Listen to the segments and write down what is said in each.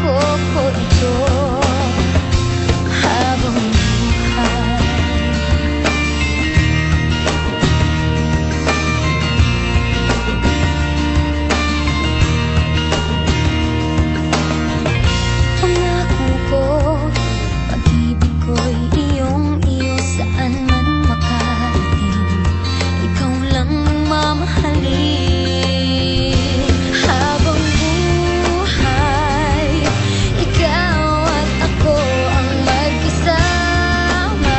ko ito habang buhay. Pangako ko, pag-ibig ko'y iyong-iyo saan man makarating. Ikaw lang ang mamahalin habang buhay. Ikaw at ako ang magkasama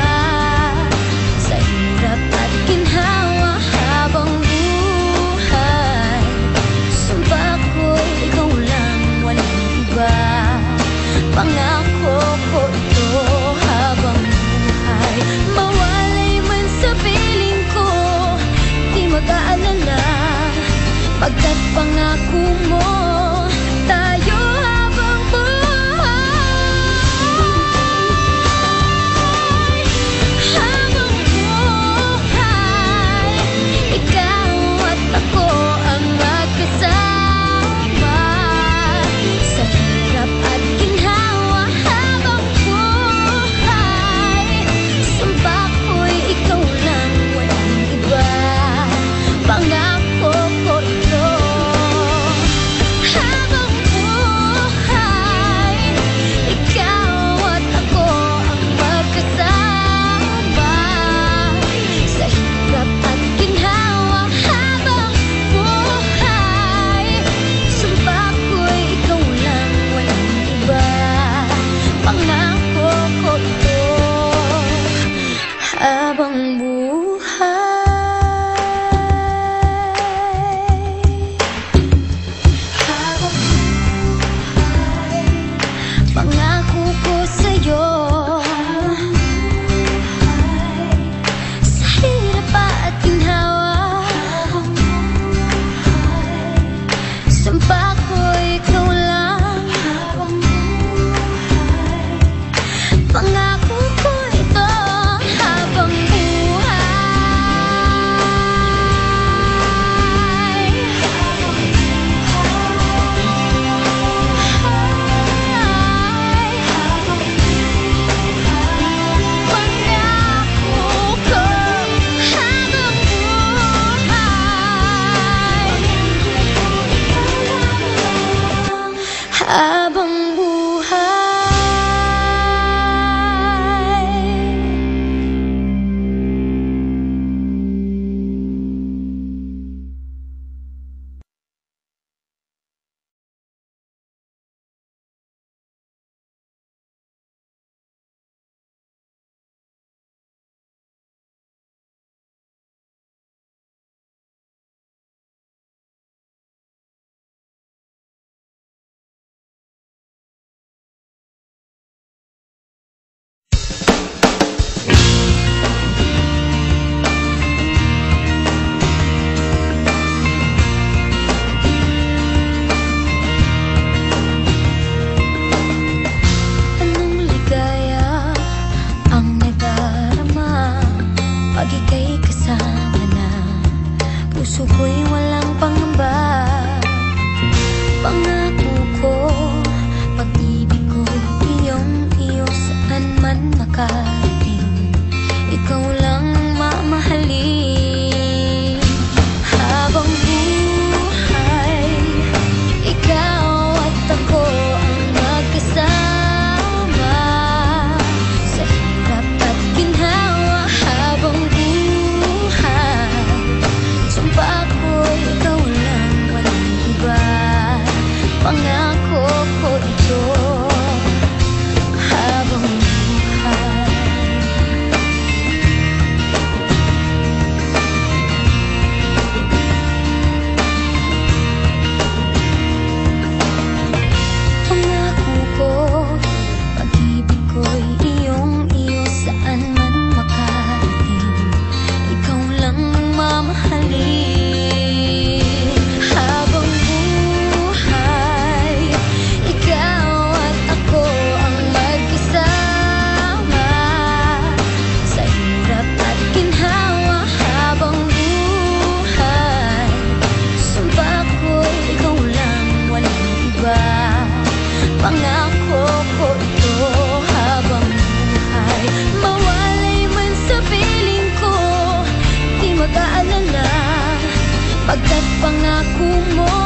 sa hirap at ginhawa habang buhay. Sumpa ko'y ikaw lang, walang iba. Pangako ko ito habang buhay. Mawalay man sa piling ko, di mag-aalala, pagkat pangako mo tayo habang buhay. Habang buhay, ikaw at ako ang magkasama sa hirap at ginhawa habang buhay. Sumpa ko'y ikaw lang, walang iba. Pangako ko ito habang buhay. Ikaw at ako ang magkasama sa hirap at ginhawa habang buhay. Sumpa ko'y ikaw lang, walang iba. Pangako ko ito habang buhay. Habang buhay, pangako ko sa'yo sa hirap at ginhawa. Sumpa ko'y ikaw lang, pangako ko ito habang buhay. pangako ko ito habang buhay. Mawalay man sa piling ko, di mag-aalala, pagkat pangako mo